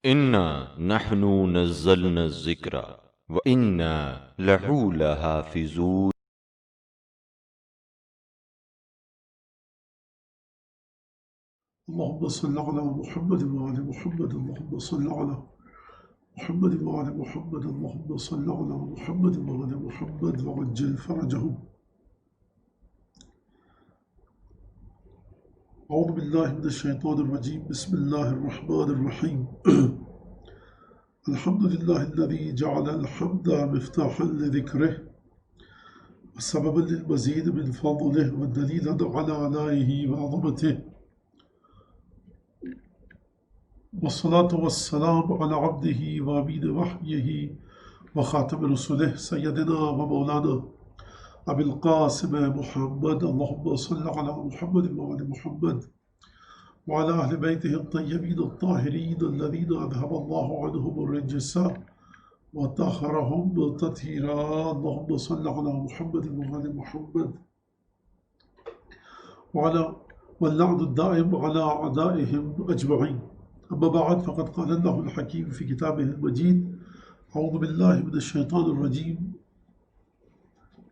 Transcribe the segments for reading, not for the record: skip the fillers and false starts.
انا نحن نزلنا الذکر وانا لہ لحافظون. اللهم صل على محمد وعلى محمد. اللهم صل على محمد وعلى محمد. اللهم صل على محمد وعلى محمد وعجل فرجهم. أعوذ بالله من الشيطان الرجيم. بسم الله الرحمن الرحيم. الحمد لله الذي جعل الحمد مفتاحا لذكره وسببا للمزيد من فضله ودليلا على آلائه وعظمته، والصلاة والسلام على عبده وأمين وحيه وخاتم رسله سيدنا ومولانا أبي القاسم محمد. اللهم صل على محمد وعلى محمد وعلى أهل بيته الطيبين الطاهرين الذين أذهب الله عنهم الرجس وطهرهم تطهيرا. اللهم صل على محمد وعلى محمد واللعن الدائم على أعدائهم أجمعين. أما بعد، فقد قال الله الحكيم في كتابه المجيد: أعوذ بالله من الشيطان الرجيم.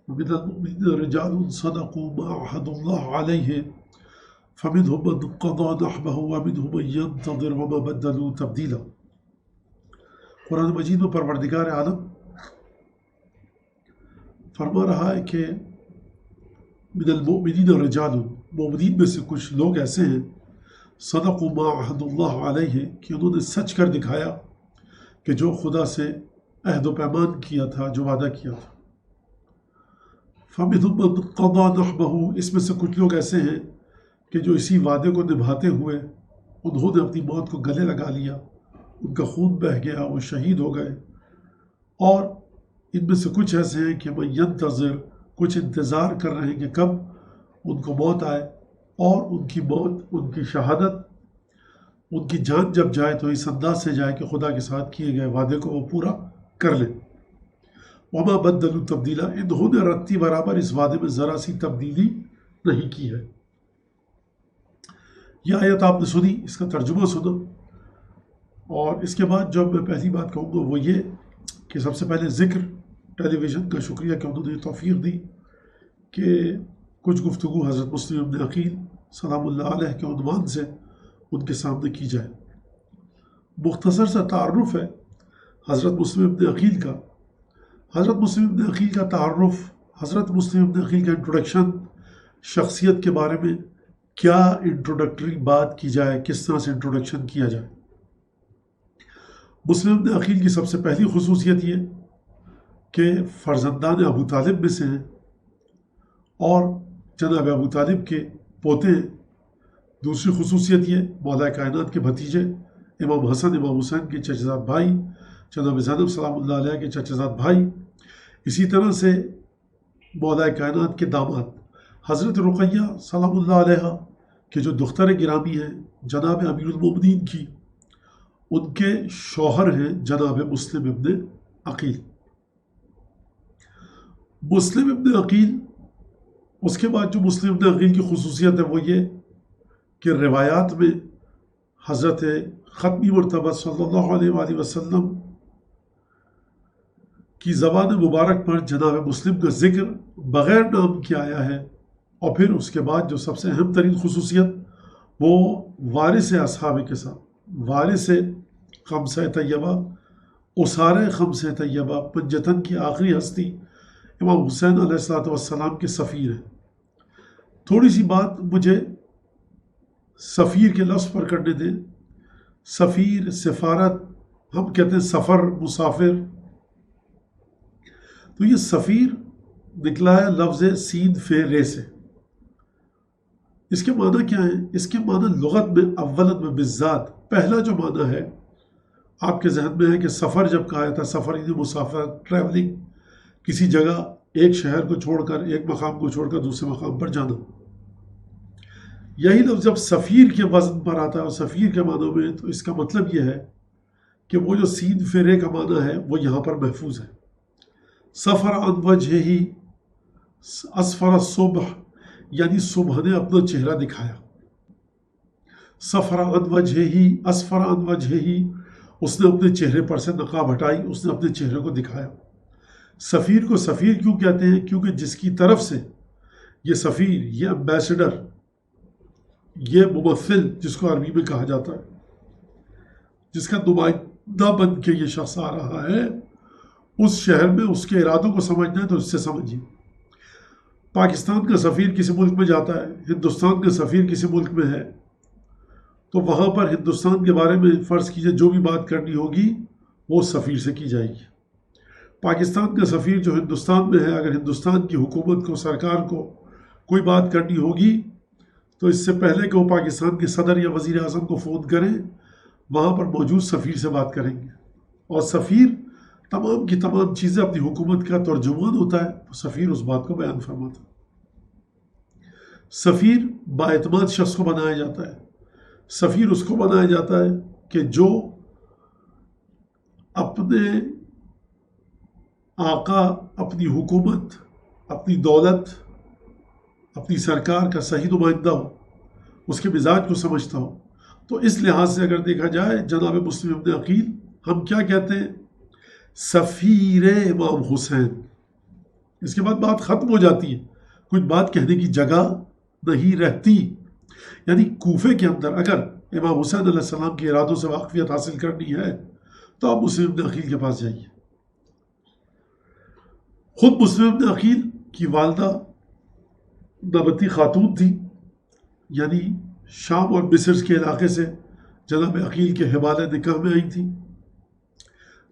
ومن المؤمنين رجال صدقوا ما عاهدوا الله عليه فمنهم من قضى نحبه ومنهم من ينتظر وما بدلوا تبديلا. قرآن مجید میں پروردگار عالم فرما رہا ہے کہ من المؤمنین رجال، مومنین میں سے کچھ لوگ ایسے ہیں، صدقوا ما عہد اللہ علیہ، کہ انہوں نے سچ کر دکھایا کہ جو خدا سے عہد و پیمان کیا تھا، جو وعدہ کیا تھا. فَمِنْهُمْ مَنْ قَضَى نَحْبَهُ، اس میں سے کچھ لوگ ایسے ہیں کہ جو اسی وعدے کو نبھاتے ہوئے انہوں نے اپنی موت کو گلے لگا لیا، ان کا خون بہہ گیا، وہ شہید ہو گئے. اور ان میں سے کچھ ایسے ہیں کہ مَن يَنْتَظِرُ، کچھ انتظار کر رہے ہیں کہ کب ان کو موت آئے اور ان کی موت، ان کی شہادت، ان کی جان جب جائے تو اس انداز سے جائے کہ خدا کے ساتھ کیے گئے وعدے کو وہ پورا کر لیں. وما بدلوا تبدیلا، انہوں نے رتی برابر اس وعدے میں ذرا سی تبدیلی نہیں کی ہے. یہ آیت آپ نے سنی، اس کا ترجمہ سنا، اور اس کے بعد جو میں پہلی بات کہوں گا وہ یہ کہ سب سے پہلے ذکر ٹیلی ویژن کا شکریہ کہ انہوں نے توفیق دی کہ کچھ گفتگو حضرت مسلم ابن عقیل سلام اللہ علیہ کے عنوان سے ان کے سامنے کی جائے. مختصر سا تعارف ہے حضرت مسلم ابن عقیل کا. حضرت مسلم ابن عقیل کا تعارف، حضرت مسلم ابن عقیل کا انٹروڈکشن، شخصیت کے بارے میں کیا انٹروڈکٹری بات کی جائے، کس طرح سے انٹروڈکشن کیا جائے. مسلم ابن عقیل کی سب سے پہلی خصوصیت یہ کہ فرزندان ابو طالب میں سے ہیں اور جناب ابو طالب کے پوتے ہیں. دوسری خصوصیت یہ، مولا کائنات کے بھتیجے امام حسن امام حسین کے چچزاد بھائی، جناب زینب سلام اللہ علیہ کے چچزاد بھائی. اسی طرح سے مولا کائنات کے داماد حضرت رقیہ سلام اللہ علیہ کے جو دختر گرامی ہیں جناب امیر المومنین کی، ان کے شوہر ہیں جناب مسلم ابن عقیل. مسلم ابن عقیل، اس کے بعد جو مسلم ابن عقیل کی خصوصیت ہے وہ یہ کہ روایات میں حضرت ختمی مرتبہ صلی اللہ علیہ وآلہ وسلم کی زبان مبارک پر جناب مسلم کا ذکر بغیر نام کے آیا ہے. اور پھر اس کے بعد جو سب سے اہم ترین خصوصیت وہ وارث اصحاب کے ساتھ، وارث خمسہ طیبہ، اسارہ خمسہ طیبہ، پنجتن کی آخری ہستی امام حسین علیہ السلام کے سفیر ہیں. تھوڑی سی بات مجھے سفیر کے لفظ پر کرنے دیں. سفیر، سفارت، ہم کہتے ہیں سفر، مسافر. تو یہ سفیر نکلا ہے لفظ سین فے رے سے. اس کے معنی کیا ہیں؟ اس کے معنی لغت میں اولت میں بالذات پہلا جو معنی ہے آپ کے ذہن میں ہے کہ سفر جب کہا جاتا ہے، سفر یعنی مسافر، ٹریولنگ، کسی جگہ ایک شہر کو چھوڑ کر، ایک مقام کو چھوڑ کر دوسرے مقام پر جانا. یہی لفظ جب سفیر کے وزن پر آتا ہے اور سفیر کے معنوں میں، تو اس کا مطلب یہ ہے کہ وہ جو سین فیرے کا معنی ہے وہ یہاں پر محفوظ ہے. سفر عن وجہہ اسفر الصبح، یعنی صبح نے اپنا چہرہ دکھایا. سفر عن وجہہ، اسفر عن وجہہ، اس نے اپنے چہرے پر سے نقاب ہٹائی، اس نے اپنے چہرے کو دکھایا۔ سفیر کو سفیر کیوں کہتے ہیں؟ کیونکہ جس کی طرف سے یہ سفیر، یہ امبیسڈر، یہ ممثل جس کو عربی میں کہا جاتا ہے، جس کا نمائندہ بن کے یہ شخص آ رہا ہے، اس شہر میں اس کے ارادوں کو سمجھنا ہے تو اس سے سمجھیے۔ پاکستان کا سفیر کسی ملک میں جاتا ہے، ہندوستان کا سفیر کسی ملک میں ہے، تو وہاں پر ہندوستان کے بارے میں فرض کیجئے جو بھی بات کرنی ہوگی وہ سفیر سے کی جائے گی۔ پاکستان کا سفیر جو ہندوستان میں ہے، اگر ہندوستان کی حکومت کو، سرکار کو کوئی بات کرنی ہوگی تو اس سے پہلے کہ وہ پاکستان کے صدر یا وزیر اعظم کو فون کریں، وہاں پر موجود سفیر سے بات کریں گے، اور سفیر تمام کی تمام چیزیں اپنی حکومت کا ترجمان ہوتا ہے، سفیر اس بات کو بیان فرماتا ہے۔ سفیر بااعتماد شخص کو بنایا جاتا ہے۔ سفیر اس کو بنایا جاتا ہے کہ جو اپنے آقا، اپنی حکومت، اپنی دولت، اپنی سرکار کا صحیح نمائندہ ہو، اس کے مزاج کو سمجھتا ہو۔ تو اس لحاظ سے اگر دیکھا جائے جناب مسلم ابن عقیل، ہم کیا کہتے ہیں؟ سفیر امام حسین۔ اس کے بعد بات ختم ہو جاتی ہے، کچھ بات کہنے کی جگہ نہیں رہتی۔ یعنی کوفے کے اندر اگر امام حسین علیہ السلام کے ارادوں سے واقفیت حاصل کرنی ہے تو آپ مسلم ابن عقیل کے پاس جائیے۔ خود مسلم ابن عقیل کی والدہ نبتی خاتون تھی، یعنی شام اور مصر کے علاقے سے جناب عقیل کے حوالے نکاح میں آئی تھی۔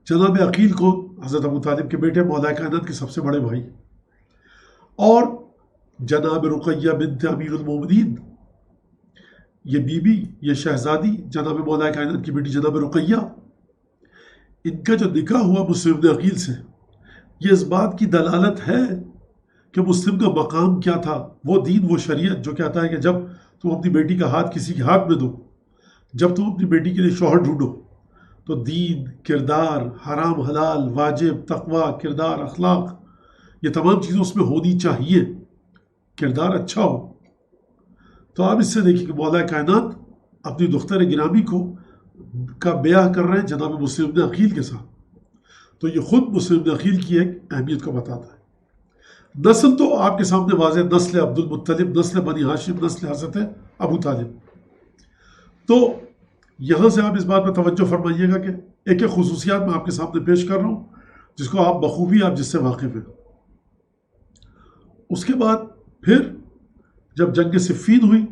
جناب عقیل کو حضرت ابو طالب کے بیٹے مولا کائنات کے سب سے بڑے بھائی، اور جناب رقیہ بنت امیر المومنین، یہ بی بی، یہ شہزادی جناب مولا کائنات کی بیٹی جناب رقیہ، ان کا جو نکاح ہوا مسلم ابن عقیل سے، یہ اس بات کی دلالت ہے کہ مسلم کا مقام کیا تھا، وہ دین، وہ شریعت جو کہتا ہے کہ جب تم اپنی بیٹی کا ہاتھ کسی کے ہاتھ میں دو، جب تم اپنی بیٹی کے لیے شوہر ڈھونڈو، تو دین، کردار، حرام حلال، واجب، تقوی، کردار، اخلاق، یہ تمام چیزیں اس میں ہونی چاہیے، کردار اچھا ہو۔ تو آپ اس سے دیکھیں کہ مولا کائنات اپنی دختر گرامی کا بیاہ کر رہے ہیں جناب مسلم ابن عقیل کے ساتھ، تو یہ خود مسلم ابن عقیل کی ایک اہمیت کو بتاتا ہے۔ نسل تو آپ کے سامنے واضح، نسل عبد المطلب، نسل بنی ہاشم، نسل حضرت ابو طالب۔ تو یہاں سے آپ اس بات پہ توجہ فرمائیے گا کہ ایک ایک خصوصیات میں آپ کے سامنے پیش کر رہا ہوں جس کو آپ بخوبی آپ جس سے واقف ہیں۔ اس کے بعد پھر جب جنگ صفین ہوئی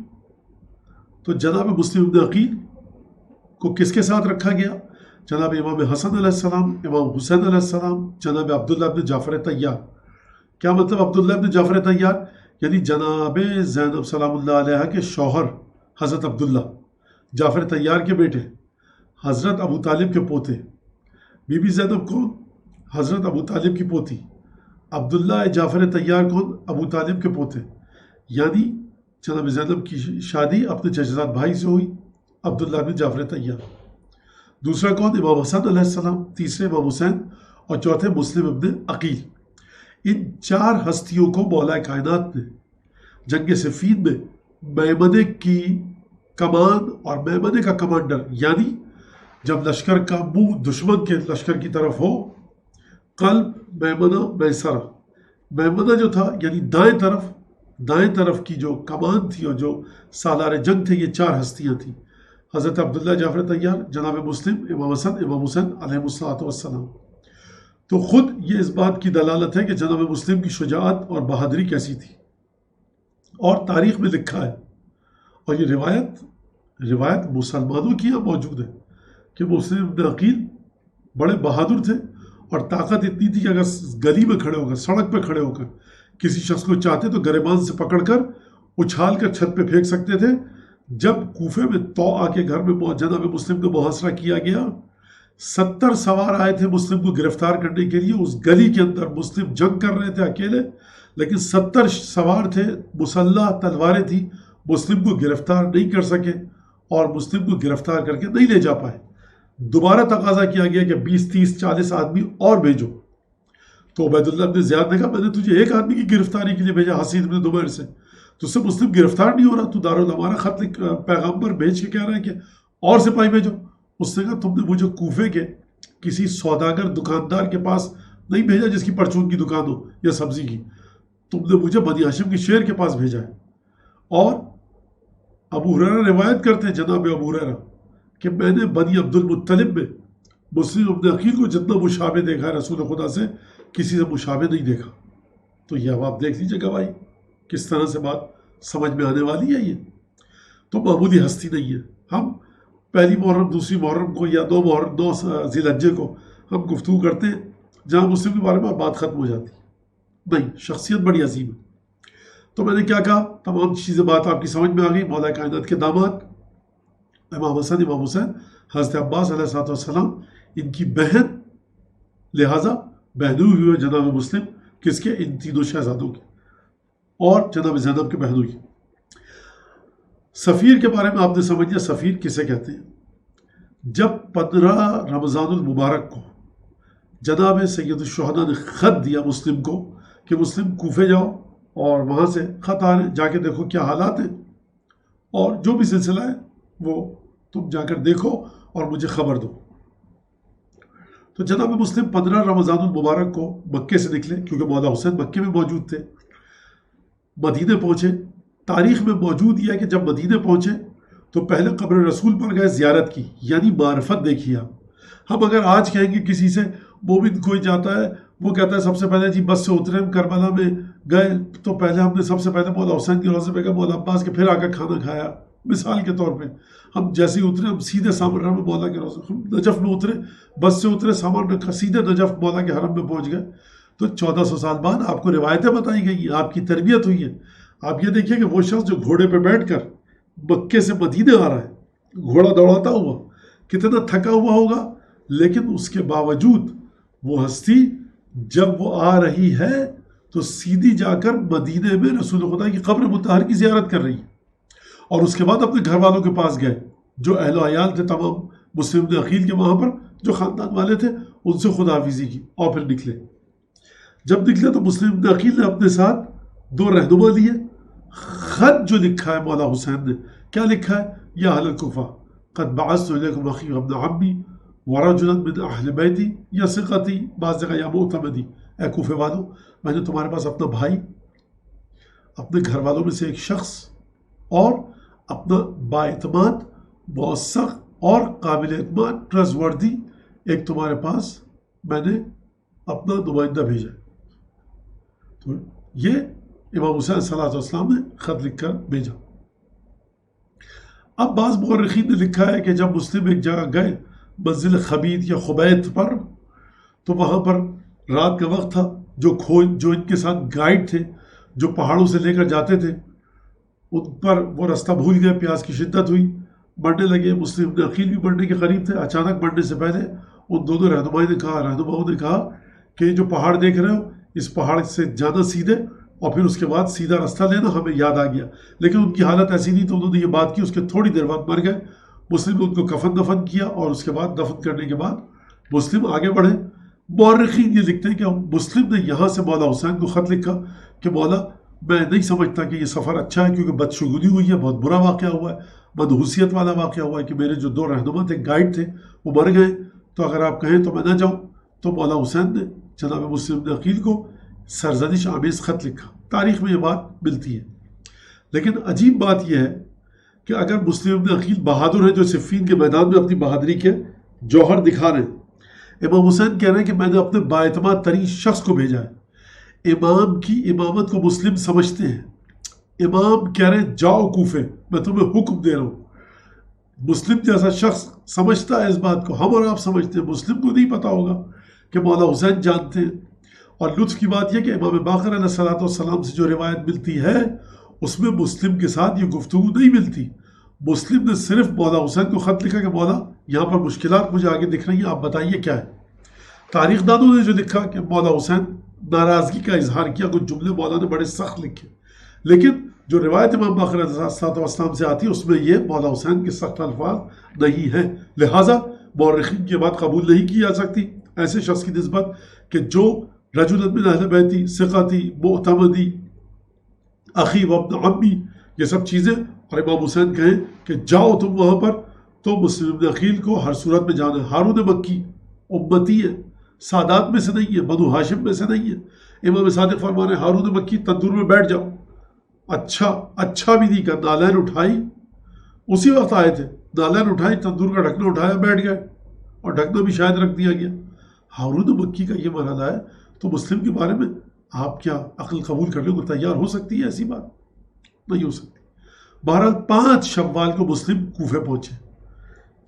تو جناب مسلم ابن عقیل کو کس کے ساتھ رکھا گیا؟ جناب امام حسن علیہ السلام، امام حسین علیہ السلام، جناب عبداللہ ابن جعفر طیار۔ کیا مطلب عبداللہ ابن جعفر طیار؟ یعنی جناب زینب سلام اللہ علیہ کے شوہر حضرت عبداللہ، جعفر طیار کے بیٹے، حضرت ابو طالب کے پوتے۔ بی بی زینب کون؟ حضرت ابو طالب کی پوتی۔ عبداللہ جعفر طیار کون؟ ابو طالب کے پوتے۔ یعنی جناب زینب کی شادی اپنے چچزاد بھائی سے ہوئی، عبداللہ بن جعفر طیار۔ دوسرا کون؟ امام حسن علیہ السلام، تیسرے امام حسین، اور چوتھے مسلم ابن عقیل۔ ان چار ہستیوں کو مولا کائنات نے جنگ صفین میں میمنے کی کمان اور میمنے کا کمانڈر، یعنی جب لشکر کا منہ دشمن کے لشکر کی طرف ہو، قلب میمنہ میسرہ، میمنہ جو تھا یعنی دائیں طرف کی جو کمان تھی اور جو سالار جنگ تھے، یہ چار ہستیاں تھیں، حضرت عبداللہ جعفر طیار، جناب مسلم، امام حسن، امام حسین علیہ السلام۔ تو خود یہ اس بات کی دلالت ہے کہ جناب مسلم کی شجاعت اور بہادری کیسی تھی، اور تاریخ میں لکھا ہے، اور یہ روایت مسلمانوں کی یہاں موجود ہے کہ مسلم ابن عقیل بڑے بہادر تھے، اور طاقت اتنی تھی کہ اگر گلی میں کھڑے ہو کر، سڑک پہ کھڑے ہو کر کسی شخص کو چاہتے تو گریبان سے پکڑ کر اچھال کر چھت پہ پھینک سکتے تھے۔ جب کوفے میں طوعہ کے گھر میں جناب مسلم کا محاصرہ کیا گیا، 70 سوار آئے تھے مسلم کو گرفتار کرنے کے لیے۔ اس گلی کے اندر مسلم جنگ کر رہے تھے اکیلے، لیکن 70 سوار تھے، مسلح تلواریں تھیں، مسلم کو گرفتار نہیں کر سکے، اور مسلم کو گرفتار کر کے نہیں لے جا پائے۔ دوبارہ تقاضا کیا گیا کہ 20، 30، 40 آدمی اور بھیجو، تو عبید اللہ بن زیاد نے کہا میں نے تجھے ایک آدمی کی گرفتاری کے لیے بھیجا حسین بن دمیر سے، تو اس سے مسلم گرفتار نہیں ہو رہا، تو دارالامارہ خط پیغام پر بھیج کے کہہ رہا ہے کہ اور سپاہی بھیجو۔ اس نے کہا تم نے مجھے کوفے کے کسی سوداگر دکاندار کے پاس نہیں بھیجا جس کی پرچون کی دکان ہو یا سبزی کی، تم نے مجھے بنی ہاشم کے شیر کے پاس بھیجا ہے۔ اور ابو ہریرہ روایت کرتے ہیں، جناب ابو ہریرہ، کہ میں نے بنی عبد المطلب میں مسلم ابن عقیل کو جتنا مشابہ دیکھا ہے رسول خدا سے، کسی سے مشابہ نہیں دیکھا۔ تو یہ اب آپ دیکھ لیجیے گواہی کس طرح سے بات سمجھ میں آنے والی ہے۔ یہ تو معمولی ہستی نہیں ہے۔ ہم پہلی محرم، دوسری محرم کو یا 9 ذی الحجہ کو ہم گفتگو کرتے ہیں جہاں مسلم کے بارے میں بات ختم ہو جاتی ہے۔ نہیں، شخصیت بڑی عظیم ہے۔ تو میں نے کیا کہا، تمام چیزیں بات آپ کی سمجھ میں آ گئی۔ مولا کائنات کے داماد امام حسن، امام حسین، حضرت عباس علیہ السلام، ان کی بہن، لہٰذا بہنوئی ہوئے جناب مسلم کس کے؟ ان تینوں شہزادوں کے، اور جناب زینب کے بہنوں کی۔ سفیر کے بارے میں آپ نے سمجھ لیا، سفیر کسے کہتے ہیں؟ جب 15 رمضان المبارک کو جناب سید الشہداء نے خط دیا مسلم کو کہ مسلم کوفے جاؤ اور وہاں سے خط آ رہے ہیں، جا کے دیکھو کیا حالات ہیں، اور جو بھی سلسلہ ہے وہ تم جا کر دیکھو اور مجھے خبر دو۔ تو جناب مسلم 15 رمضان المبارک کو مکے سے نکلے، کیونکہ مولا حسین مکے میں موجود تھے، مدینے پہنچے۔ تاریخ میں موجود یہ ہے کہ جب مدینے پہنچے تو پہلے قبر رسول پر گئے، زیارت کی، یعنی معرفت دیکھی آپ۔ ہم اگر آج کہیں گے کسی سے مومن کوئی جاتا ہے، وہ کہتا ہے سب سے پہلے جی بس سے اترے، ہم کربلا میں گئے تو پہلے ہم نے سب سے پہلے مولا حسین کے روضے پہ گئے، مولا عباس کے، پھر آ کر کھانا کھایا۔ مثال کے طور پہ ہم جیسے ہی اترے، ہم سیدھے سامنے میں مولا کے روضے، ہم نجف میں اترے، بس سے اترے، سامان رکھا، سیدھے نجف مولا کے حرم میں پہنچ گئے۔ تو 1400 سال بعد آپ کو روایتیں بتائی گئی ہیں، آپ کی تربیت ہوئی ہے۔ آپ یہ دیکھیے کہ وہ شخص جو گھوڑے پہ بیٹھ کر مکے سے مدینے آ رہا ہے، گھوڑا دوڑاتا ہوا، کتنا تھکا ہوا ہوگا، لیکن اس کے باوجود وہ ہستی جب وہ آ رہی ہے تو سیدھی جا کر مدینے میں رسول خدا کی قبر مطہر کی زیارت کر رہی ہے، اور اس کے بعد اپنے گھر والوں کے پاس گئے جو اہل و عیال تھے تمام مسلم ابن عقیل کے، وہاں پر جو خاندان والے تھے ان سے خدا حافظی کی، اور پھر نکلے۔ جب نکلے تو مسلم ابن عقیل نے اپنے ساتھ 2 رہنما لیے۔ خط جو لکھا ہے مولا حسین نے، کیا لکھا ہے؟ یا اہل الکوفہ قد بعثت الیکم اخی ابن عمی ورجلا من اہل بیتی یا ثقتی، بعض جگہ یا معتمدی، اے کوفے والوں، میں نے تمہارے پاس اپنا بھائی، اپنے گھر والوں میں سے ایک شخص، اور اپنا بااعتماد، موثق اور قابل اعتماد، ٹرسٹ وردی ایک تمہارے پاس میں نے اپنا نمائندہ بھیجا۔ تو یہ امام حسین صلی اللہ علیہ وسلم نے خط لکھ کر بھیجا۔ اب بعض مورخین نے لکھا ہے کہ جب مسلم ایک جگہ گئے، منزل خبیت یا خبیت پر، تو وہاں پر رات کا وقت تھا، جو ان کے ساتھ گائیڈ تھے، جو پہاڑوں سے لے کر جاتے تھے، ان پر وہ رستہ بھول گئے، پیاس کی شدت ہوئی، مرنے لگے۔ مسلم ابن عقیل بھی مرنے کے قریب تھے۔ اچانک مرنے سے پہلے ان دونوں رہنماؤں نے کہا کہ یہ جو پہاڑ دیکھ رہے ہو، اس پہاڑ سے جانا سیدھے، اور پھر اس کے بعد سیدھا رستہ لینا، ہمیں یاد آ گیا۔ لیکن ان کی حالت ایسی نہیں، تو انہوں نے یہ بات کی، اس کے تھوڑی دیر بعد مر گئے۔ مسلم نے ان کو کفن دفن کیا، اور اس کے بعد دفن کرنے کے بعد مسلم آگے بڑھے۔ مورخین یہ لکھتے ہیں کہ مسلم نے یہاں سے مولا حسین کو خط لکھا کہ مولا، میں نہیں سمجھتا کہ یہ سفر اچھا ہے، کیونکہ بدشگونی ہوئی ہے، بہت برا واقعہ ہوا ہے، منحوسیت والا واقعہ ہوا ہے کہ میرے جو 2 رہنما تھے، گائیڈ تھے، وہ مر گئے، تو اگر آپ کہیں تو میں نہ جاؤں۔ تو مولا حسین نے جناب مسلم ابن عقیل کو سرزنش آمیز خط لکھا۔ تاریخ میں یہ بات ملتی ہے۔ لیکن عجیب بات یہ ہے کہ اگر مسلم ابن عقیل بہادر ہیں، جو صفین کے میدان میں اپنی بہادری کے جوہر دکھا رہے ہیں، امام حسین کہہ رہے ہیں کہ میں نے اپنے بااعتماد ترین شخص کو بھیجا ہے۔ امام کی امامت کو مسلم سمجھتے ہیں۔ امام کہہ رہے ہیں جاؤ کوفے، میں تمہیں حکم دے رہا ہوں۔ مسلم جیسا شخص سمجھتا ہے اس بات کو، ہم اور آپ سمجھتے ہیں، مسلم کو نہیں پتا ہوگا کہ مولا حسین جانتے ہیں۔ اور لطف کی بات یہ کہ امام باقر علیہ السلام سے جو روایت ملتی ہے، اس میں مسلم کے ساتھ یہ گفتگو نہیں ملتی۔ مسلم نے صرف مولا حسین کو خط لکھا کہ مولا، یہاں پر مشکلات مجھے آگے دکھ رہی ہیں، آپ بتائیے کیا ہے۔ تاریخ دانوں نے جو لکھا کہ مولا حسین ناراضگی کا اظہار کیا، کچھ جملے مولا نے بڑے سخت لکھے، لیکن جو روایت امام باقر علیہ السلام سے آتی ہے اس میں یہ مولا حسین کے سخت الفاظ نہیں ہیں۔ لہٰذا مورخین کی بات قبول نہیں کی جا سکتی ایسے شخص کی نسبت کہ جو رجل من اہل بیتی، ثقتی، معتمدی، اخی و ابن عمی، یہ سب چیزیں، اور امام حسین کہیں کہ جاؤ تم وہاں پر تو مسلم ابن عقیل کو ہر صورت میں جانا ہے۔ ہارون مکی امتی ہے، سادات میں سے نہیں ہے، بنو ہاشم میں سے نہیں ہے۔ امام صادق فرما رہے ہیں ہارون مکی تندور میں بیٹھ جاؤ، اچھا بھی نہیں کہا، نالین اٹھائی، اسی وقت آئے تھے، نالین اٹھائی، تندور کا ڈھکنا اٹھایا، بیٹھ گئے، اور ڈھکنا بھی شاید رکھ دیا گیا۔ ہارون مکی کا یہ مرحلہ ہے، تو مسلم کے بارے میں آپ کیا عقل قبول کرنے کو تیار ہو سکتی ہے؟ ایسی بات نہیں ہو سکتی۔ بہرحال 5 شوال کو مسلم کوفے پہنچے۔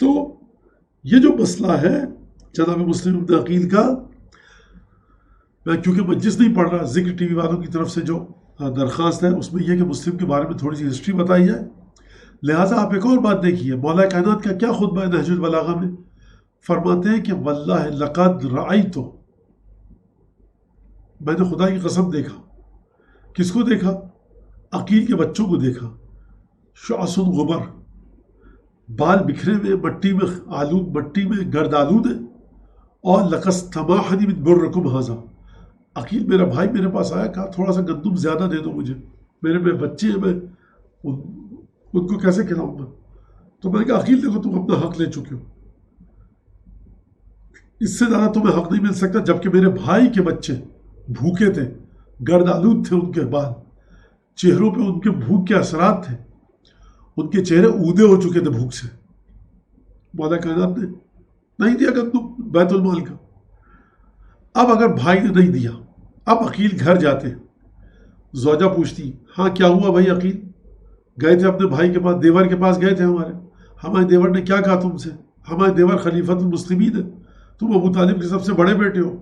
تو یہ جو مسئلہ ہے جناب مسلم ابن عقیل کا، میں کیونکہ مجلس نہیں پڑھ رہا، ذکر ٹی وی والوں کی طرف سے جو درخواست ہے اس میں یہ کہ مسلم کے بارے میں تھوڑی سی ہسٹری بتائی جائے۔ لہٰذا آپ ایک اور بات دیکھیے، مولا کائنات کا کیا خطبہ ہے نہج البلاغہ میں؟ فرماتے ہیں کہ واللہ لقد رأیت، میں نے خدا کی قسم دیکھا۔ کس کو دیکھا؟ عقیل کے بچوں کو دیکھا۔ شعث غبر، بال بکھرے ہوئے، مٹی میں گرد آلود ہے، اور لقستماحنی من برکم ھذا، عقیل میرا بھائی میرے پاس آیا، کہا تھوڑا سا گندم زیادہ دے دو مجھے، میرے میں بچے ہیں، میں ان کو کیسے کھلاؤں گا؟ تو میں نے کہا عقیل دیکھو تم اپنا حق لے چکے ہو، اس سے زیادہ تمہیں حق نہیں مل سکتا، جبکہ میرے بھائی کے بچے بھوکے تھے، گرد آلود تھے ان کے بال، چہروں پہ ان کے بھوک کے اثرات تھے، ان کے چہرے اودے ہو چکے تھے بھوک سے۔ مولا کائنات نے نہیں دیا گندم بیت المال کا۔ اب اگر بھائی نے نہیں دیا، اب عقیل گھر جاتے، زوجہ پوچھتی ہاں کیا ہوا بھائی عقیل؟ گئے تھے اپنے بھائی کے پاس، دیور کے پاس گئے تھے ہمارے دیور نے کیا کہا تم سے؟ ہمارے دیور خلیفۃ المسلمین ہے، تم ابو طالب کے سب سے بڑے بیٹے ہو،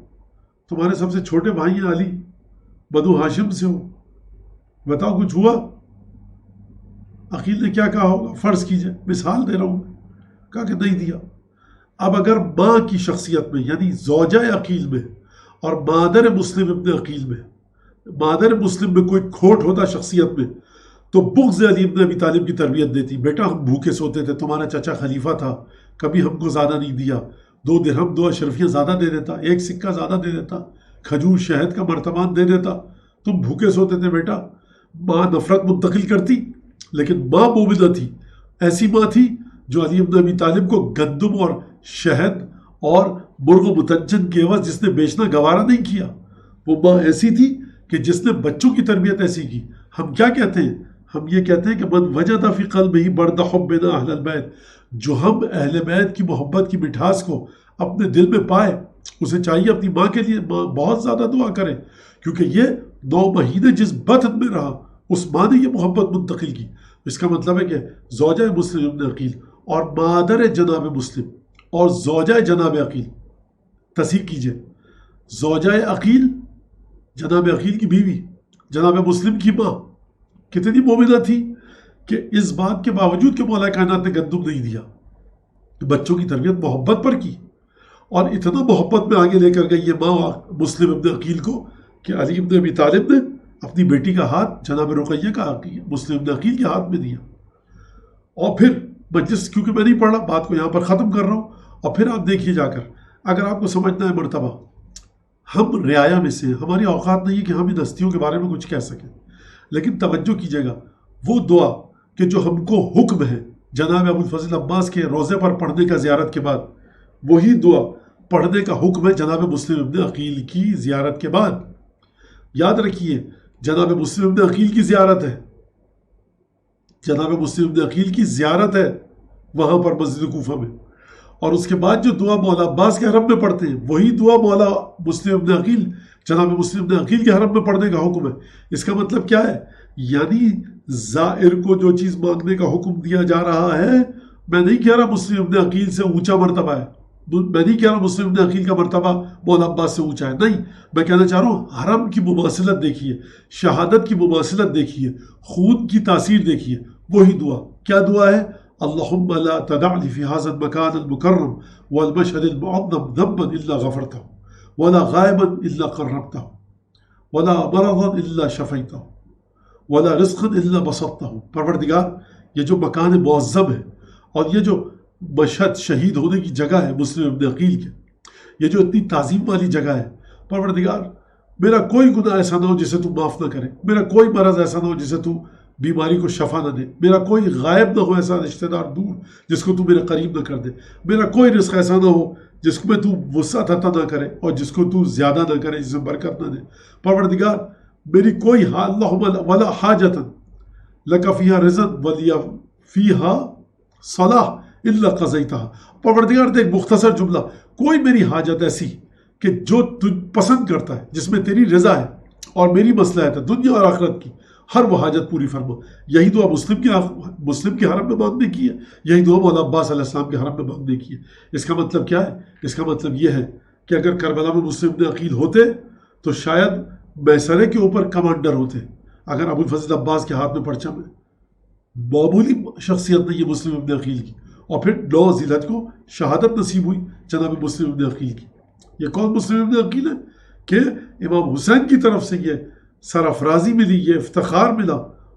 تمہارے سب سے چھوٹے بھائی ہیں علی، بنو ہاشم سے ہو، بتاؤ کچھ ہوا؟ عقیل نے کیا کہا ہوگا؟ فرض کیجئے، مثال دے رہا ہوں، کہا کہ نہیں دیا۔ اب اگر ماں کی شخصیت میں یعنی زوجہ عقیل میں اور مادر مسلم ابن عقیل میں، مادر مسلم میں کوئی کھوٹ ہوتا شخصیت میں، تو بغض علی ابن ابی طالب کی تربیت دیتی، بیٹا ہم بھوکے سوتے تھے، تمہارا چچا خلیفہ تھا، کبھی ہم کو زیادہ نہیں دیا، 2 درہم 2 اشرفیاں زیادہ دے دیتا، 1 سکہ زیادہ دے دیتا، کھجور شہد کا مرتبان دے دیتا، تم بھوکے سوتے تھے بیٹا۔ ماں نفرت منتقل کرتی، لیکن ماں مومنہ تھی، ایسی ماں تھی جو علی ابن ابی طالب کو گندم اور شہد اور مرغ و متنجن کے عوض جس نے بیچنا گوارا نہیں کیا، وہ ماں ایسی تھی کہ جس نے بچوں کی تربیت ایسی کی۔ ہم کیا کہتے ہیں؟ ہم یہ کہتے ہیں کہ من وجد فی قلبہ برد حبنا اہل البیت، جو ہم اہل بیت کی محبت کی مٹھاس کو اپنے دل میں پائے، اسے چاہیے اپنی ماں کے لیے بہت زیادہ دعا کرے، کیونکہ یہ 9 مہینے جس بطن میں رہا اس ماں نے یہ محبت منتقل کی۔ اس کا مطلب ہے کہ زوجہ مسلم ابن عقیل اور مادر جناب مسلم اور زوجہ جناب عقیل، تصحیح کیجئے، زوجہ عقیل جناب عقیل کی بیوی، جناب مسلم کی ماں کتنی مومنہ تھی کہ اس بات کے باوجود کہ مولا کائنات نے گندم نہیں دیا، بچوں کی تربیت محبت پر کی، اور اتنا محبت میں آگے لے کر گئی یہ ماں مسلم ابن عقیل کو کہ علی ابن ابی طالب نے اپنی بیٹی کا ہاتھ جناب رقیہ کا مسلم ابن عقیل کے ہاتھ میں دیا۔ اور پھر مجلس کیونکہ میں نہیں پڑھ رہا، بات کو یہاں پر ختم کر رہا ہوں، اور پھر آپ دیکھیے جا کر، اگر آپ کو سمجھنا ہے مرتبہ، ہم رعایا میں سے، ہماری اوقات نہیں ہے کہ ہم ان ہستیوں کے بارے میں کچھ کہہ سکیں، لیکن توجہ کیجیے گا، وہ دعا کہ جو ہم کو حکم ہے جناب ابو الفضل عباس کے روضے پر پڑھنے کا زیارت کے بعد، وہی دعا پڑھنے کا حکم ہے جناب مسلم ابن عقیل کی زیارت کے بعد۔ یاد رکھیے جناب مسلم ابن عقیل کی زیارت ہے، جناب مسلم ابن عقیل کی زیارت ہے وہاں پر مسجد کوفہ میں، اور اس کے بعد جو دعا مولا عباس کے حرم میں پڑھتے ہیں وہی دعا مولا مسلم ابن عقیل جناب مسلم ابن عقیل کے حرم میں پڑھنے کا حکم ہے۔ اس کا مطلب کیا ہے؟ یعنی زائر کو جو چیز مانگنے کا حکم دیا جا رہا ہے، میں نہیں کہہ رہا مسلم ابن عقیل سے اونچا مرتبہ ہے، میں نہیں کہہ رہا مسلم ابن عقیل کا مرتبہ مولا عباس سے اونچا ہے، نہیں، میں کہنا چاہ رہا ہوں حرم کی مماثلت دیکھیے، شہادت کی مماثلت دیکھیے، خون کی تاثیر دیکھیے، وہی دعا۔ کیا دعا ہے؟ اللہم لا تدع لی فی ھذا المکان المکرم والمشہد المعظم ذنبا الا غفرتہ ولا غائبا الا قربتہ ولا مرضا الا شفیتہ ولا رزقا الا بسطتہ۔ پروردگار یہ جو مکان معظم ہے اور یہ جو مشہد شہید ہونے کی جگہ ہے مسلم ابن عقیل کے، یہ جو اتنی تعظیم والی جگہ ہے، پروردگار میرا کوئی گناہ ایسا نہ ہو جسے تو معاف نہ کرے، میرا کوئی مرض ایسا نہ ہو جسے تو بیماری کو شفا نہ دے، میرا کوئی غائب نہ ہو ایسا رشتہ دار دور جس کو تو میرے قریب نہ کر دے، میرا کوئی رزق ایسا نہ ہو جس کو میں تو وسعت عطا نہ کرے اور جس کو تو زیادہ نہ کرے، جس میں برکت نہ دے۔ پروردگار میری کوئی اللہم ولا حاجت لک فیہا رضا ولی فیہا صلاح الا قضیتها۔ پروردگار دے ایک مختصر جملہ، کوئی میری حاجت ایسی کہ جو تجھ پسند کرتا ہے، جس میں تیری رضا ہے اور میری مصلحت ہے دنیا اور آخرت کی، ہر وہ حاجت پوری فرما۔ یہی دعا مسلم کے حرم میں مانگنے کی ہے، یہی دعا مولانا عباس علیہ السلام کے حرم میں مانگنے کی ہے۔ اس کا مطلب کیا ہے؟ اس کا مطلب یہ ہے کہ اگر کربلا میں مسلم ابن عقیل ہوتے تو شاید میسرے کے اوپر کمانڈر ہوتے۔ اگر ابو الفضل عباس کے ہاتھ میں پرچم ہے، معمولی شخصیت نہیں یہ مسلم ابن عقیل کی، اور پھر 9 ذی الحجہ کو شہادت نصیب ہوئی جناب مسلم ابن عقیل کی۔ یہ کون مسلم ابن عقیل ہے؟ کہ امام حسین کی طرف سے یہ سرافرازی ملی، یہ افتخار ملا،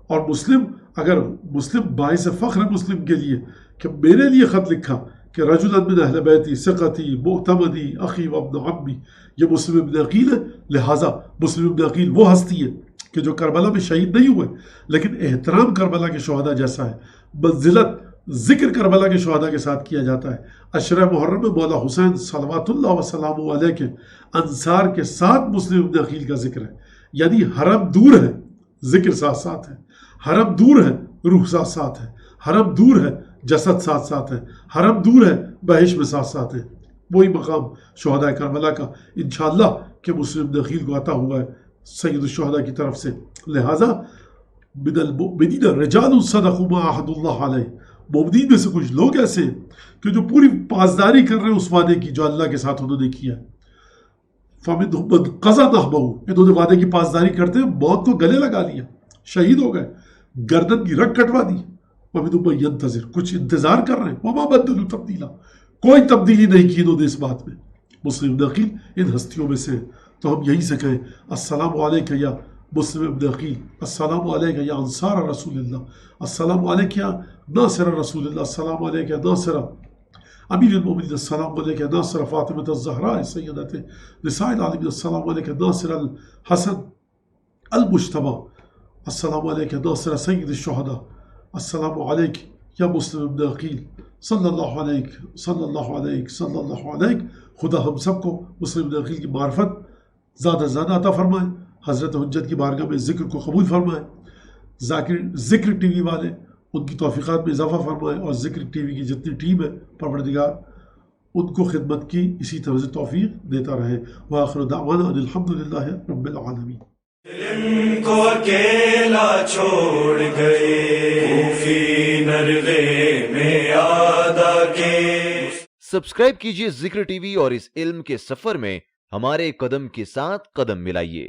اور مسلم باعث فخر مسلم کے لیے کہ میرے لیے خط لکھا کہ رجلا من اہل بیتی ثقتی معتمدی اخی وابن عمی، یہ مسلم ابن عقیل ہے۔ لہٰذا مسلم ابن عقیل وہ ہستی ہے کہ جو کربلا میں شہید نہیں ہوئے لیکن احترام کربلا کے شہداء جیسا ہے، منزلت ذکر کربلا کے شہداء کے ساتھ کیا جاتا ہے۔ عشرہ محرم میں مولا حسین صلوات اللہ وسلام علیہ کے انصار کے ساتھ مسلم ابن عقیل کا ذکر ہے، یعنی حرم دور ہے، ذکر ساتھ ساتھ ہے، حرم دور ہے، روح ساتھ ساتھ ہے، حرم دور ہے، جسد ساتھ ساتھ ہے، حرم دور ہے، بہشت میں ساتھ ساتھ ہے۔ وہی مقام شہداء کربلا کا انشاءاللہ کہ مسلم ابن عقیل کو عطا ہوا ہے سید الشہداء کی طرف سے۔ لہٰذا من المؤمنین رجال صدقوا ما عاہدوا اللہ علیہ، مومنین میں سے کچھ لوگ ایسے ہیں کہ جو پوری پاسداری کر رہے ہیں اس وعدے کی جو اللہ کے ساتھ انہوں نے کیا ہے۔ فَمِنْهُمْ مَنْ قَضَى نَحْبَهُ، انہوں نے وعدے کی پاسداری کرتے ہیں موت کو گلے لگا لیا، شہید ہو گئے، گردن کی رگ کٹوا دی۔ وَمِنْهُمْ مَنْ يَنْتَظِرُ، کچھ انتظار کر رہے ہیں۔ وَمَا بَدَّلُوا تَبْدِيلًا، کوئی تبدیلی نہیں کی انہوں نے اس بات میں۔ مسلم ابن عقیل ان ہستیوں میں سے ہیں، تو ہم یہیں سے کہیں السلام علیکہ یا مسلم ابن عقیل، السلام علیکہ یا انصار رسول اللہ، السلام علیکہ یا ناصر رسول اللہ، السلام علیکہ یا ناصر امیر المومنین، السلام علیکہ یا ناصر فاطمہ الزہراء سیدۃ نساء العالمین، السلام علیکہ یا ناصر الحسن المجتبی، السلام علیکہ یا ناصر سید الشہداء، السلام علیکہ یا مسلم ابن عقیل، صلی اللہ علیہ صلی اللہ علیہ صلی اللہ علیہ۔ خدا ہم سب کو مسلم ابن عقیل کی معرفت زیادہ سے زیادہ عطا فرمائے، حضرت حجت کی بارگاہ میں ذکر کو قبول فرمائے، ذکر ٹی وی والے ان کی توفیقات میں اضافہ فرمائے، اور ذکر ٹی وی کی جتنی ٹیم ہے پروردگار ان کو خدمت کی اسی طرح سے توفیق دیتا رہے۔ وآخر دعوانا ان الحمدللہ رب العالمین۔ علم کو اکیلا چھوڑ گئے کوفی نرغے میں آدا کے۔ سبسکرائب کیجئے ذکر ٹی وی اور اس علم کے سفر میں ہمارے قدم کے ساتھ قدم ملائیے۔